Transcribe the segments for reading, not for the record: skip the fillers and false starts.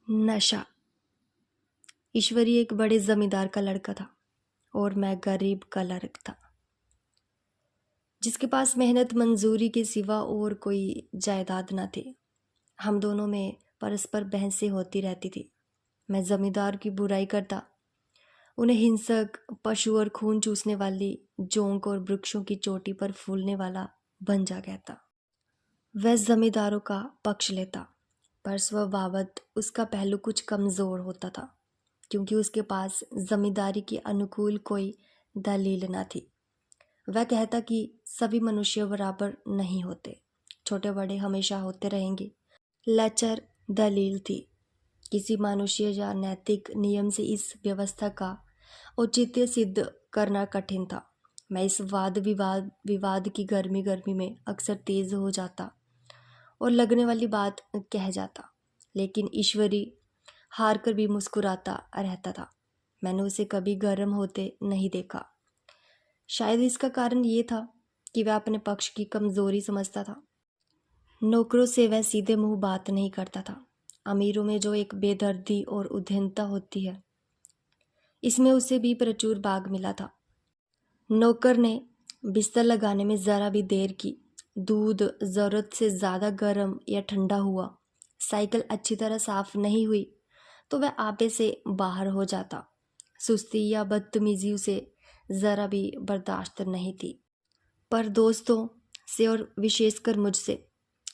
नशा। ईश्वरी एक बड़े जमींदार का लड़का था और मैं गरीब का लड़का था, जिसके पास मेहनत मंजूरी के सिवा और कोई जायदाद न थी। हम दोनों में परस्पर बहसें होती रहती थी। मैं जमींदार की बुराई करता, उन्हें हिंसक, पशु और खून चूसने वाली जोंक और वृक्षों की चोटी पर फूलने वाला बंजा कहता। वह जमींदारों का पक्ष लेता, पर स्वभावत उसका पहलू कुछ कमजोर होता था, क्योंकि उसके पास जमींदारी के अनुकूल कोई दलील न थी। वह कहता कि सभी मनुष्य बराबर नहीं होते, छोटे बड़े हमेशा होते रहेंगे। लचर दलील थी। किसी मनुष्य या नैतिक नियम से इस व्यवस्था का औचित्य सिद्ध करना कठिन था। मैं इस वाद विवाद की गर्मी गर्मी में अक्सर तेज हो जाता और लगने वाली बात कह जाता, लेकिन ईश्वरी हार कर भी मुस्कुराता रहता था। मैंने उसे कभी गर्म होते नहीं देखा। शायद इसका कारण ये था कि वह अपने पक्ष की कमजोरी समझता था। नौकरों से वह सीधे मुंह बात नहीं करता था। अमीरों में जो एक बेदर्दी और उद्दंडता होती है, इसमें उसे भी प्रचुर भाग मिला था। नौकर ने बिस्तर लगाने में जरा भी देर की, दूध जरूरत से ज्यादा गर्म या ठंडा हुआ, साइकिल अच्छी तरह साफ नहीं हुई तो वह आपे से बाहर हो जाता। सुस्ती या बदतमीजी उसे जरा भी बर्दाश्त नहीं थी। पर दोस्तों से और विशेषकर मुझसे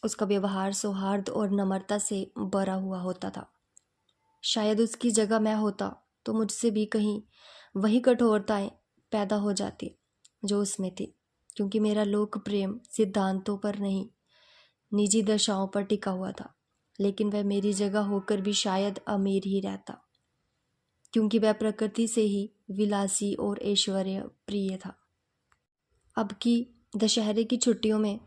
उसका व्यवहार सौहार्द और नम्रता से भरा हुआ होता था। शायद उसकी जगह मैं होता तो मुझसे भी कहीं वही कठोरताएं पैदा हो जाती जो उसमें थी, क्योंकि मेरा लोक प्रेम सिद्धांतों पर नहीं, निजी दशाओं पर टिका हुआ था। लेकिन वह मेरी जगह होकर भी शायद अमीर ही रहता, क्योंकि वह प्रकृति से ही विलासी और ऐश्वर्य प्रिय था। अब की दशहरे की छुट्टियों में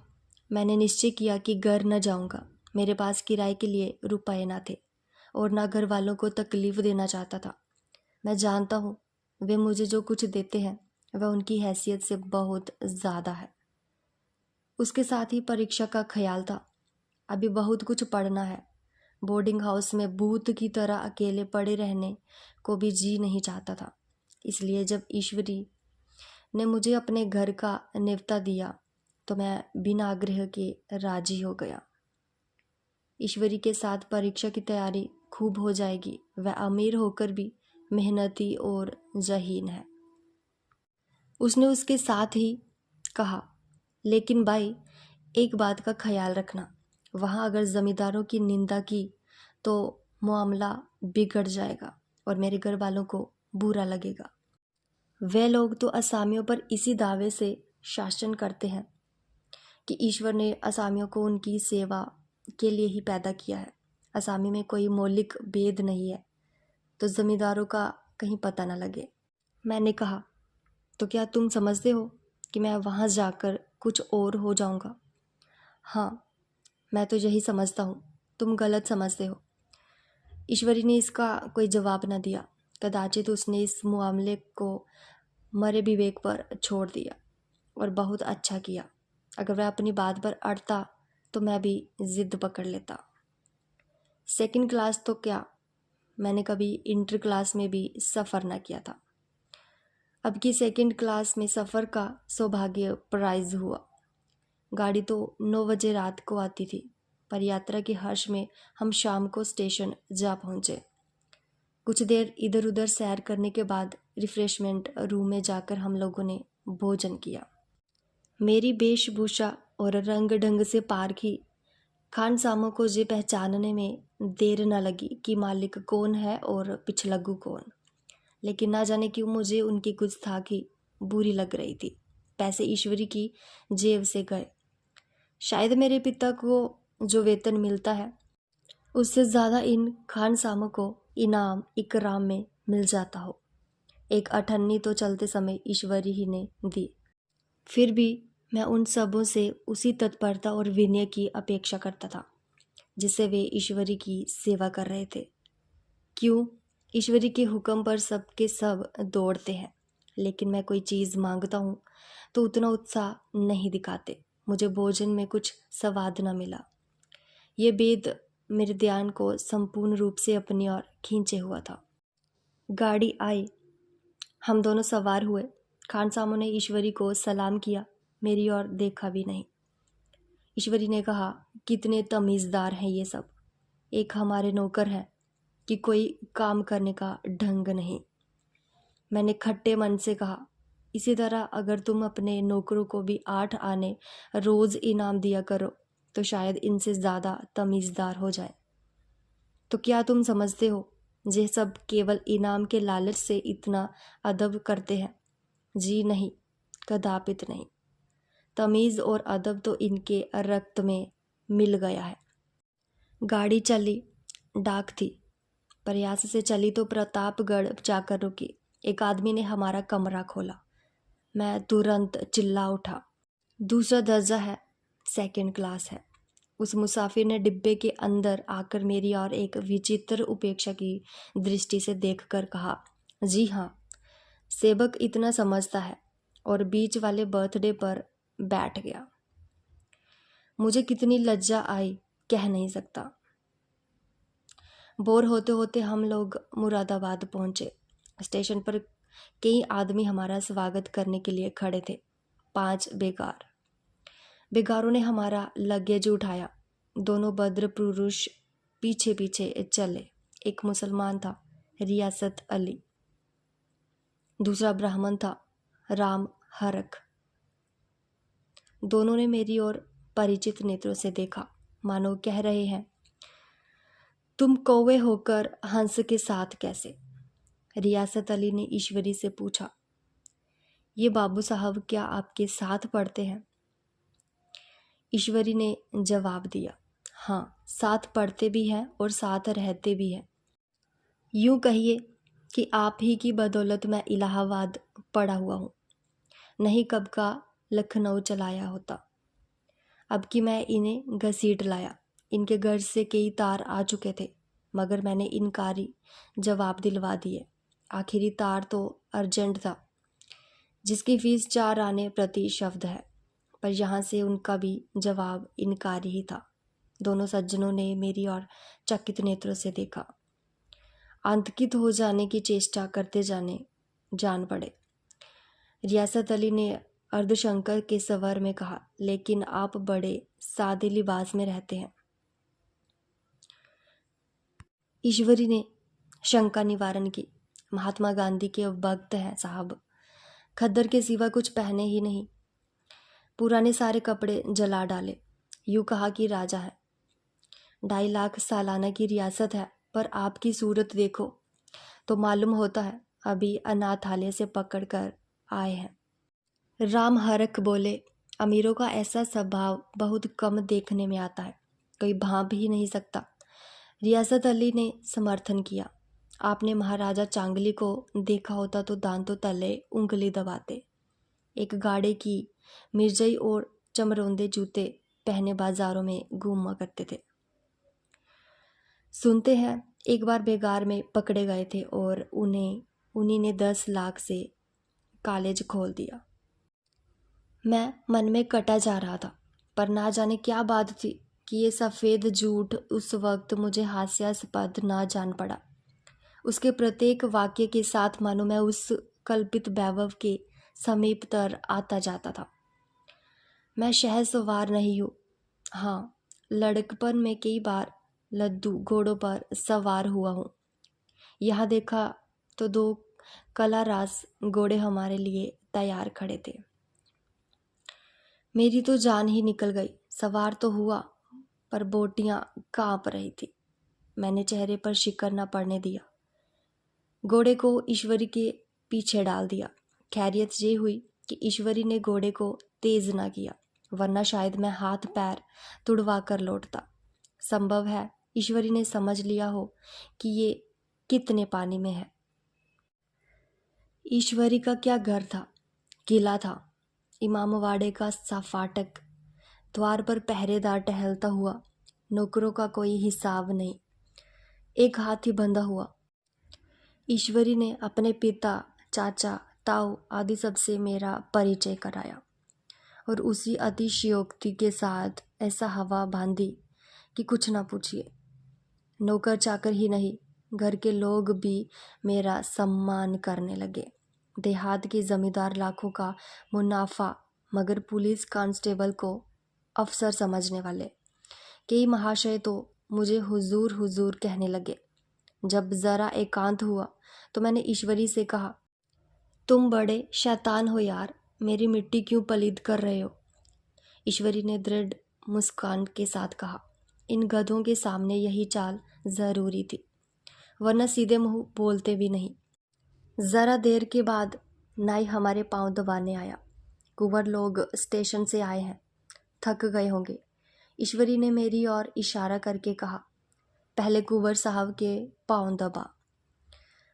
मैंने निश्चय किया कि घर न जाऊंगा। मेरे पास किराए के लिए रुपए ना थे और ना घर वालों को तकलीफ देना चाहता था। मैं जानता हूँ वे मुझे जो कुछ देते हैं वह उनकी हैसियत से बहुत ज़्यादा है। उसके साथ ही परीक्षा का ख्याल था। अभी बहुत कुछ पढ़ना है। बोर्डिंग हाउस में भूत की तरह अकेले पड़े रहने को भी जी नहीं चाहता था। इसलिए जब ईश्वरी ने मुझे अपने घर का न्योता दिया तो मैं बिना आग्रह के राजी हो गया। ईश्वरी के साथ परीक्षा की तैयारी खूब हो जाएगी। वह अमीर होकर भी मेहनती और ज़हीन है। उसने उसके साथ ही कहा, लेकिन भाई एक बात का ख्याल रखना, वहाँ अगर जमींदारों की निंदा की तो मामला बिगड़ जाएगा और मेरे घर वालों को बुरा लगेगा। वे लोग तो असामियों पर इसी दावे से शासन करते हैं कि ईश्वर ने असामियों को उनकी सेवा के लिए ही पैदा किया है। असामी में कोई मौलिक भेद नहीं है, तो जमींदारों का कहीं पता न लगे। मैंने कहा, तो क्या तुम समझते हो कि मैं वहाँ जाकर कुछ और हो जाऊँगा? हाँ, मैं तो यही समझता हूँ। तुम गलत समझते हो। ईश्वरी ने इसका कोई जवाब न दिया। कदाचित उसने इस मामले को मरे विवेक पर छोड़ दिया और बहुत अच्छा किया। अगर वह अपनी बात पर अड़ता तो मैं भी जिद पकड़ लेता। सेकंड क्लास तो क्या, मैंने कभी इंटर क्लास में भी सफ़र न किया था। अब की सेकंड क्लास में सफ़र का सौभाग्य प्राइज हुआ। गाड़ी तो 9 बजे रात को आती थी, पर यात्रा के हर्ष में हम शाम को स्टेशन जा पहुँचे। कुछ देर इधर उधर सैर करने के बाद रिफ्रेशमेंट रूम में जाकर हम लोगों ने भोजन किया। मेरी वेशभूषा और रंग ढंग से पारखी खानसामों को ये पहचानने में देर न लगी कि मालिक कौन है और पिछलग्गू कौन। लेकिन ना जाने क्यों मुझे उनकी गुस्ताखी बुरी लग रही थी। पैसे ईश्वरी की जेब से गए। शायद मेरे पिता को जो वेतन मिलता है उससे ज़्यादा इन खानसामों को इनाम इकराम में मिल जाता हो। एक अठन्नी तो चलते समय ईश्वरी ही ने दी। फिर भी मैं उन सबों से उसी तत्परता और विनय की अपेक्षा करता था जिससे वे ईश्वरी की सेवा कर रहे थे। क्यों, ईश्वरी के हुक्म पर सब के सब दौड़ते हैं, लेकिन मैं कोई चीज़ मांगता हूँ तो उतना उत्साह नहीं दिखाते। मुझे भोजन में कुछ स्वाद न मिला। ये भेद मेरे ध्यान को संपूर्ण रूप से अपनी ओर खींचे हुआ था। गाड़ी आई, हम दोनों सवार हुए। खान सामू ने ईश्वरी को सलाम किया, मेरी ओर देखा भी नहीं। ईश्वरी ने कहा, कितने तमीज़दार हैं ये सब, एक हमारे नौकर हैं कि कोई काम करने का ढंग नहीं। मैंने खट्टे मन से कहा, इसी तरह अगर तुम अपने नौकरों को भी 8 आने रोज़ इनाम दिया करो तो शायद इनसे ज़्यादा तमीज़दार हो जाए। तो क्या तुम समझते हो ये सब केवल इनाम के लालच से इतना अदब करते हैं? जी नहीं, कदापित नहीं। तमीज़ और अदब तो इनके रक्त में मिल गया है। गाड़ी चली, डाक थी, प्रयास से चली तो प्रतापगढ़ जाकर रुकी। एक आदमी ने हमारा कमरा खोला। मैं तुरंत चिल्ला उठा, दूसरा दर्जा है, 2nd क्लास है। उस मुसाफिर ने डिब्बे के अंदर आकर मेरी और एक विचित्र उपेक्षा की दृष्टि से देखकर कहा, जी हाँ, सेवक इतना समझता है, और बीच वाले बर्थडे पर बैठ गया। मुझे कितनी लज्जा आई कह नहीं सकता। बोर होते होते हम लोग मुरादाबाद पहुंचे। स्टेशन पर कई आदमी हमारा स्वागत करने के लिए खड़े थे। 5 बेगारों ने हमारा लगेज उठाया। दोनों भद्र पुरुष पीछे पीछे चले। एक मुसलमान था, रियासत अली। दूसरा ब्राह्मण था, राम हरख। दोनों ने मेरी ओर परिचित नेत्रों से देखा, मानो कह रहे हैं, तुम कौवे होकर हंस के साथ कैसे? रियासत अली ने ईश्वरी से पूछा, ये बाबू साहब क्या आपके साथ पढ़ते हैं? ईश्वरी ने जवाब दिया, हाँ, साथ पढ़ते भी हैं और साथ रहते भी हैं। यूं कहिए कि आप ही की बदौलत मैं इलाहाबाद पड़ा हुआ हूँ, नहीं कब का लखनऊ चलाया होता। अब कि मैं इन्हें घसीट लाया। इनके घर से कई तार आ चुके थे, मगर मैंने इनकारी जवाब दिलवा दिए। आखिरी तार तो अर्जेंट था, जिसकी फीस 4 आने प्रति शब्द है, पर यहाँ से उनका भी जवाब इनकारी ही था। दोनों सज्जनों ने मेरी ओर चकित नेत्रों से देखा। आतंकित हो जाने की चेष्टा करते जान पड़े। रियासत अली ने अर्धशंकर के स्वर में कहा, लेकिन आप बड़े सादे लिबास में रहते हैं। ईश्वरी ने शंका निवारण की, महात्मा गांधी के भक्त हैं साहब, खद्दर के सिवा कुछ पहने ही नहीं, पुराने सारे कपड़े जला डाले, यूँ कहा कि राजा है। 2.5 लाख सालाना की रियासत है, पर आपकी सूरत देखो तो मालूम होता है अभी अनाथालय से पकड़ कर आए हैं। राम हरख बोले, अमीरों का ऐसा स्वभाव बहुत कम देखने में आता है, कोई भांप ही नहीं सकता। रियासत अली ने समर्थन किया, आपने महाराजा चांगली को देखा होता तो दांतों तले उंगली दबाते। एक गाड़े की मिर्जई और चमरौंदे जूते पहने बाजारों में घूमा करते थे। सुनते हैं एक बार बेगार में पकड़े गए थे और उन्हीं ने 10 लाख से कॉलेज खोल दिया। मैं मन में कटा जा रहा था, पर ना जाने क्या बात थी कि ये सफ़ेद झूठ उस वक्त मुझे हास्यास्पद ना जान पड़ा। उसके प्रत्येक वाक्य के साथ मानो मैं उस कल्पित वैभव के समीपतर आता जाता था। मैं शहर सवार नहीं हूँ। हाँ, लड़कपन में कई बार लद्दू घोड़ों पर सवार हुआ हूँ। यहाँ देखा तो 2 कलारास घोड़े हमारे लिए तैयार खड़े थे। मेरी तो जान ही निकल गई। सवार तो हुआ, पर बोटियां कांप रही थी। मैंने चेहरे पर शिकन न पड़ने दिया। घोड़े को ईश्वरी के पीछे डाल दिया। खैरियत ये हुई कि ईश्वरी ने घोड़े को तेज ना किया, वरना शायद मैं हाथ पैर तुड़वा कर लौटता। संभव है ईश्वरी ने समझ लिया हो कि ये कितने पानी में है। ईश्वरी का क्या घर था, किला था, इमामवाड़े का सा फाटक, द्वार पर पहरेदार टहलता हुआ, नौकरों का कोई हिसाब नहीं, एक हाथ ही बंधा हुआ। ईश्वरी ने अपने पिता, चाचा, ताऊ आदि सबसे मेरा परिचय कराया और उसी अतिशयोक्ति के साथ ऐसा हवा बांधी कि कुछ ना पूछिए। नौकर चाकर ही नहीं, घर के लोग भी मेरा सम्मान करने लगे। देहात के जमींदार लाखों का मुनाफा, मगर पुलिस कांस्टेबल को अफसर समझने वाले। कई महाशय तो मुझे हुजूर हुजूर कहने लगे। जब ज़रा एकांत हुआ तो मैंने ईश्वरी से कहा, तुम बड़े शैतान हो यार, मेरी मिट्टी क्यों पलीद कर रहे हो? ईश्वरी ने दृढ़ मुस्कान के साथ कहा, इन गधों के सामने यही चाल ज़रूरी थी, वरना सीधे मुंह बोलते भी नहीं। ज़रा देर के बाद नाई हमारे पांव दबाने आया। कुंवर लोग स्टेशन से आए हैं, थक गए होंगे। ईश्वरी ने मेरी ओर इशारा करके कहा, पहले कुंवर साहब के पांव दबा।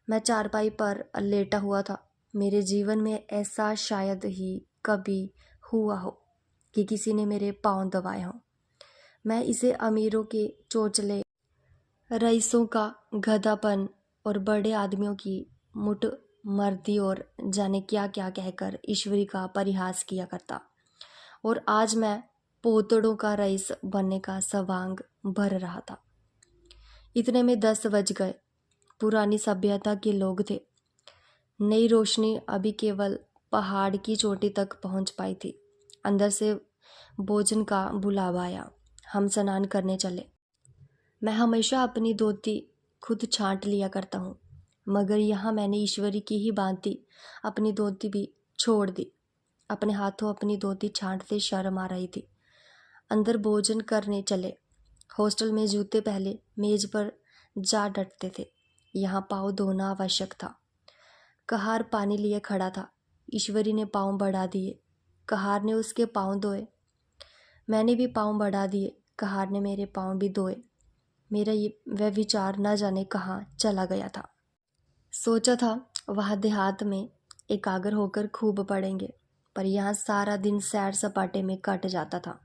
मैं चारपाई पर लेटा हुआ था। मेरे जीवन में ऐसा शायद ही कभी हुआ हो कि किसी ने मेरे पांव दबाए हों। मैं इसे अमीरों के चोचले, रईसों का गधापन और बड़े आदमियों की मुठ मर्दी और जाने क्या क्या कहकर ईश्वरी का परिहास किया करता, और आज मैं पोतड़ों का रईस बनने का सवांग भर रहा था। इतने में 10 बज गए। पुरानी सभ्यता के लोग थे। नई रोशनी अभी केवल पहाड़ की चोटी तक पहुंच पाई थी। अंदर से भोजन का बुलावा आया। हम स्नान करने चले। मैं हमेशा अपनी धोती खुद छांट लिया करता हूँ, मगर यहाँ मैंने ईश्वरी की ही भांति अपनी धोती भी छोड़ दी। अपने हाथों अपनी धोती छांटते शर्म आ रही थी। अंदर भोजन करने चले। हॉस्टल में जूते पहले मेज पर जा डटते थे। यहाँ पाँव धोना आवश्यक था। कहार पानी लिए खड़ा था। ईश्वरी ने पाँव बढ़ा दिए। कहार ने उसके पाँव धोए। मैंने भी पाँव बढ़ा दिए। कहार ने मेरे पाँव भी धोए। मेरा वह विचार न जाने कहाँ चला गया था। सोचा था वहाँ देहात में एकाग्र होकर खूब पढ़ेंगे, पर यहाँ सारा दिन सैर सपाटे में कट जाता था।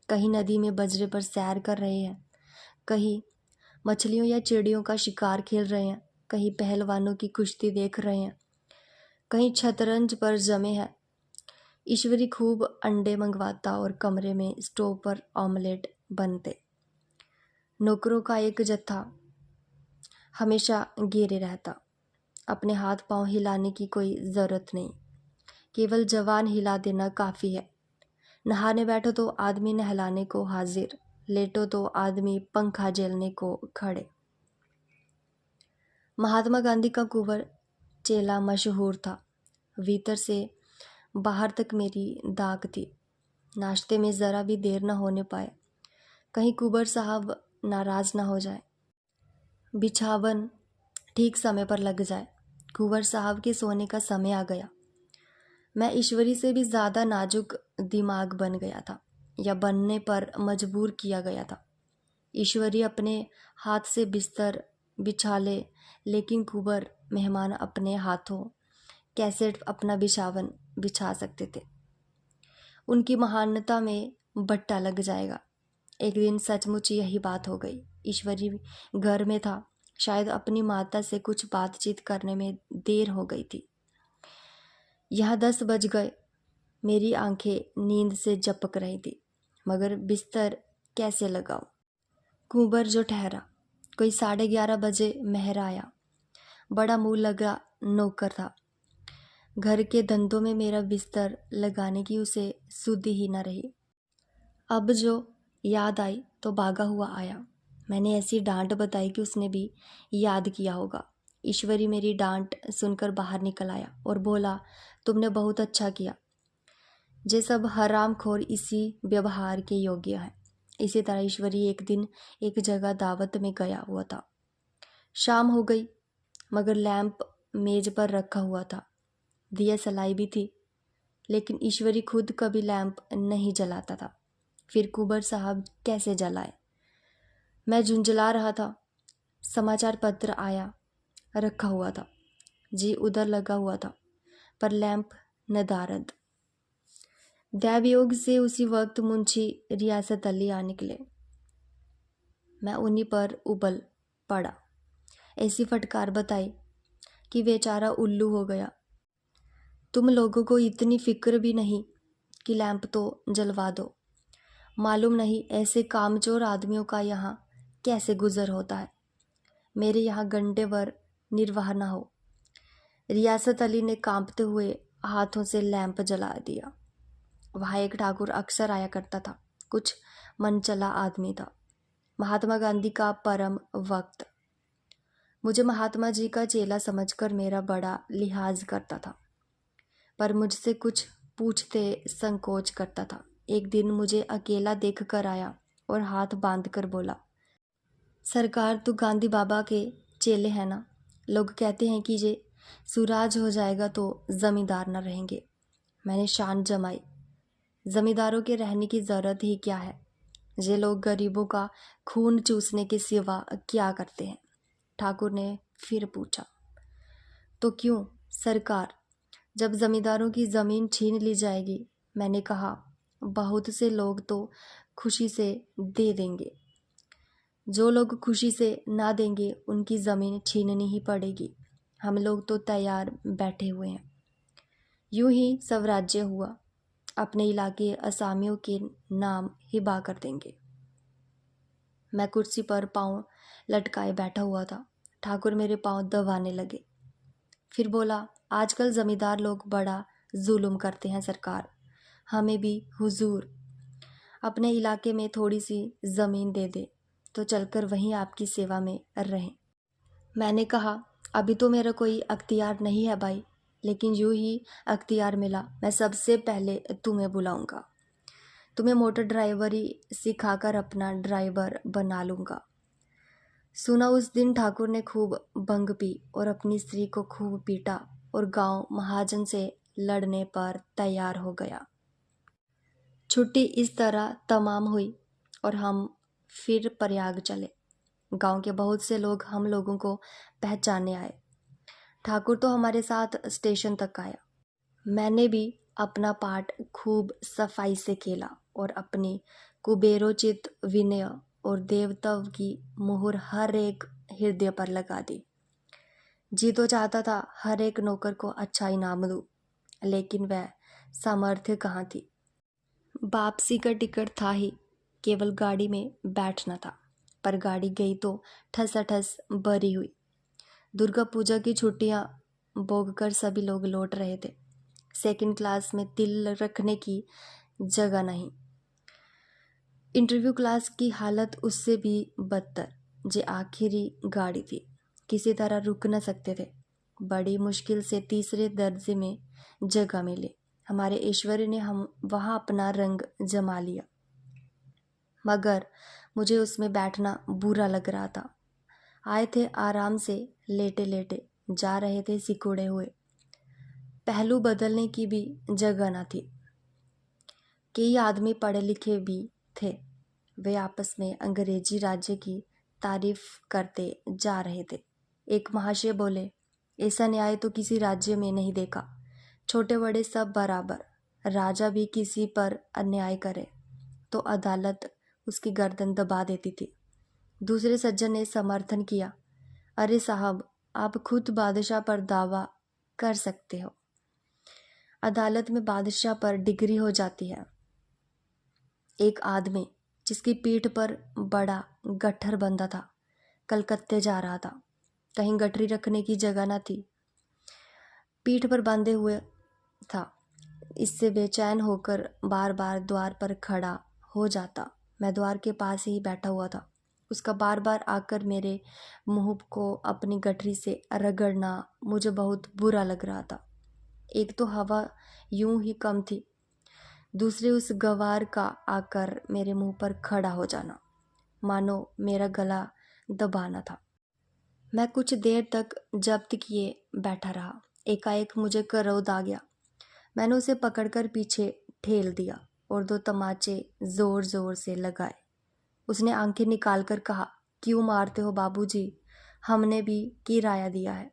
कहीं नदी में बजरे पर सैर कर रहे हैं, कहीं मछलियों या चिड़ियों का शिकार खेल रहे हैं, कहीं पहलवानों की कुश्ती देख रहे हैं, कहीं शतरंज पर जमे हैं। ईश्वरी खूब अंडे मंगवाता और कमरे में स्टोव पर ऑमलेट बनते। नौकरों का एक जत्था हमेशा घेरे रहता। अपने हाथ पांव हिलाने की कोई ज़रूरत नहीं, केवल जवान हिला देना काफ़ी है। नहाने बैठो तो आदमी नहलाने को हाजिर, लेटो तो आदमी पंखा झेलने को खड़े। महात्मा गांधी का कुंवर चेला मशहूर था। भीतर से बाहर तक मेरी दाग थी। नाश्ते में ज़रा भी देर न होने पाए, कहीं कुंवर साहब नाराज़ ना हो जाए, बिछावन ठीक समय पर लग जाए। कुंवर साहब के सोने का समय आ गया। मैं ईश्वरी से भी ज़्यादा नाजुक दिमाग बन गया था, या बनने पर मजबूर किया गया था। ईश्वरी अपने हाथ से बिस्तर बिछा ले, लेकिन कुंवर मेहमान अपने हाथों कैसे अपना बिछावन बिछा सकते थे? उनकी महानता में बट्टा लग जाएगा। एक दिन सचमुच यही बात हो गई। ईश्वरी घर में था। शायद अपनी माता से कुछ बातचीत करने में देर हो गई थी। यहाँ 10 बज गए। मेरी आंखें नींद से झपक रही थी, मगर बिस्तर कैसे लगाऊं? कुंवर जो ठहरा। कोई 11:30 बजे मेहर आया। बड़ा मुंह लगा नौकर था। घर के धंधों में मेरा बिस्तर लगाने की उसे सुधि ही न रही। अब जो याद आई तो भागा हुआ आया। मैंने ऐसी डांट बताई कि उसने भी याद किया होगा। ईश्वरी मेरी डांट सुनकर बाहर निकल आया और बोला, तुमने बहुत अच्छा किया। जे सब हरामखोर इसी व्यवहार के योग्य हैं। इसी तरह ईश्वरी एक दिन एक जगह दावत में गया हुआ था। शाम हो गई, मगर लैंप मेज पर रखा हुआ था। दिया सलाई भी थी, लेकिन ईश्वरी खुद कभी लैंप नहीं जलाता था। फिर कुंवर साहब कैसे जलाए? मैं झुंझला रहा था। समाचार पत्र आया रखा हुआ था। जी उधर लगा हुआ था, पर लैंप नदारद। दैवयोग से उसी वक्त मुंशी रियासत अली आ निकले। मैं उन्हीं पर उबल पड़ा। ऐसी फटकार बताई कि बेचारा उल्लू हो गया। तुम लोगों को इतनी फिक्र भी नहीं कि लैंप तो जलवा दो। मालूम नहीं ऐसे कामचोर आदमियों का यहाँ कैसे गुजर होता है। मेरे यहाँ घंटे भर निर्वाह न हो। रियासत अली ने कांपते हुए हाथों से लैंप जला दिया। वहाँ एक ठाकुर अक्सर आया करता था, कुछ मनचला आदमी था, महात्मा गांधी का परम वक्त। मुझे महात्मा जी का चेला समझकर मेरा बड़ा लिहाज करता था, पर मुझसे कुछ पूछते संकोच करता था। एक दिन मुझे अकेला देख कर आया और हाथ बांध कर बोला, सरकार तो गांधी बाबा के चेले हैं ना। लोग कहते हैं कि ये सुराज हो जाएगा तो जमींदार न रहेंगे। मैंने शान जमाई, जमींदारों के रहने की ज़रूरत ही क्या है। ये लोग गरीबों का खून चूसने के सिवा क्या करते हैं। ठाकुर ने फिर पूछा, तो क्यों सरकार, जब जमींदारों की ज़मीन छीन ली जाएगी? मैंने कहा, बहुत से लोग तो खुशी से दे देंगे। जो लोग खुशी से ना देंगे उनकी ज़मीन छीननी ही पड़ेगी। हम लोग तो तैयार बैठे हुए हैं। यूं ही स्वराज्य हुआ, अपने इलाके असामियों के नाम हिबा कर देंगे। मैं कुर्सी पर पाँव लटकाए बैठा हुआ था। ठाकुर मेरे पाँव दबाने लगे। फिर बोला, आजकल जमींदार लोग बड़ा जुल्म करते हैं सरकार। हमें भी हुजूर अपने इलाके में थोड़ी सी ज़मीन दे दे तो चलकर वहीं आपकी सेवा में रहें। मैंने कहा, अभी तो मेरा कोई अख्तियार नहीं है भाई, लेकिन यूं ही अख्तियार मिला मैं सबसे पहले तुम्हें बुलाऊंगा। तुम्हें मोटर ड्राइवरी सिखाकर अपना ड्राइवर बना लूँगा। सुना उस दिन ठाकुर ने खूब भंग पी और अपनी स्त्री को खूब पीटा और गांव महाजन से लड़ने पर तैयार हो गया। छुट्टी इस तरह तमाम हुई और हम फिर प्रयाग चले। गांव के बहुत से लोग हम लोगों को पहचानने आए। ठाकुर तो हमारे साथ स्टेशन तक आया। मैंने भी अपना पाठ खूब सफाई से खेला और अपनी कुबेरोचित विनय और देवत्व की मुहर हर एक हृदय पर लगा दी। जी तो चाहता था हर एक नौकर को अच्छा इनाम दूं, लेकिन वह सामर्थ्य कहाँ थी। वापसी का टिकट था ही, केवल गाड़ी में बैठना था, पर गाड़ी गई तो ठसाठस भरी हुई। दुर्गा पूजा की छुट्टियां भोगकर सभी लोग लौट रहे थे। सेकंड क्लास में तिल रखने की जगह नहीं। इंटरव्यू क्लास की हालत उससे भी बदतर। जे आखिरी गाड़ी थी, किसी तरह रुक न सकते थे। बड़ी मुश्किल से तीसरे दर्जे में जगह मिली। हमारे ईश्वर ने हम वहाँ अपना रंग जमा लिया, मगर मुझे उसमें बैठना बुरा लग रहा था। आए थे आराम से, लेटे लेटे जा रहे थे सिकुड़े हुए। पहलू बदलने की भी जगह न थी। कई आदमी पढ़े लिखे भी थे। वे आपस में अंग्रेजी राज्य की तारीफ करते जा रहे थे। एक महाशय बोले, ऐसा न्याय तो किसी राज्य में नहीं देखा। छोटे बड़े सब बराबर। राजा भी किसी पर अन्याय करे तो अदालत उसकी गर्दन दबा देती थी। दूसरे सज्जन ने समर्थन किया, अरे साहब, आप खुद बादशाह पर दावा कर सकते हो। अदालत में बादशाह पर डिग्री हो जाती है। एक आदमी जिसकी पीठ पर बड़ा गट्ठर बंधा था, कलकत्ते जा रहा था। कहीं गठरी रखने की जगह न थी, पीठ पर बांधे हुए था। इससे बेचैन होकर बार बार द्वार पर खड़ा हो जाता। मैं द्वार के पास ही बैठा हुआ था। उसका बार बार आकर मेरे मुंह को अपनी गठरी से रगड़ना मुझे बहुत बुरा लग रहा था। एक तो हवा यूं ही कम थी, दूसरे उस गवार का आकर मेरे मुंह पर खड़ा हो जाना मानो मेरा गला दबाना था। मैं कुछ देर तक जब्त किए बैठा रहा। एकाएक मुझे क्रोध आ गया। मैंने उसे पकड़कर पीछे ठेल दिया और 2 तमाचे जोर जोर से लगाए। उसने आंखें निकालकर कहा, क्यों मारते हो बाबूजी, हमने भी किराया दिया है।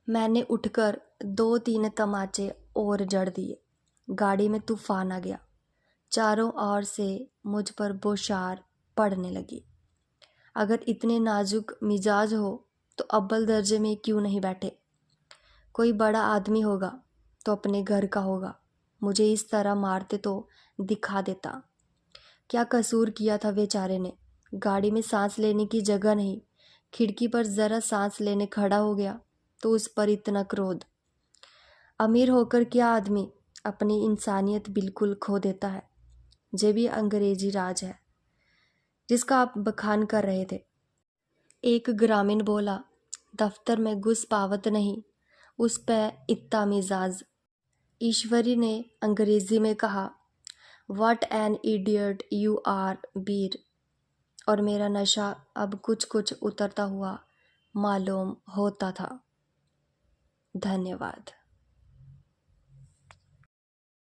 मैंने उठकर 2-3 तमाचे और जड़ दिए। गाड़ी में तूफान आ गया। चारों ओर से मुझ पर बौछार पड़ने लगी। अगर इतने नाजुक मिजाज हो तो अव्वल दर्जे में क्यों नहीं बैठे? कोई बड़ा आदमी होगा तो अपने घर का होगा। मुझे इस तरह मारते तो दिखा देता। क्या कसूर किया था बेचारे ने? गाड़ी में सांस लेने की जगह नहीं, खिड़की पर ज़रा सांस लेने खड़ा हो गया तो उस पर इतना क्रोध। अमीर होकर क्या आदमी अपनी इंसानियत बिल्कुल खो देता है। ये भी अंग्रेजी राज है जिसका आप बखान कर रहे थे। एक ग्रामीण बोला, दफ्तर में घुस पावत नहीं, उस पे इत्ता मिजाज। ईश्वरी ने अंग्रेजी में कहा, what an idiot you are बीर। और मेरा नशा अब कुछ कुछ उतरता हुआ मालूम होता था। धन्यवाद।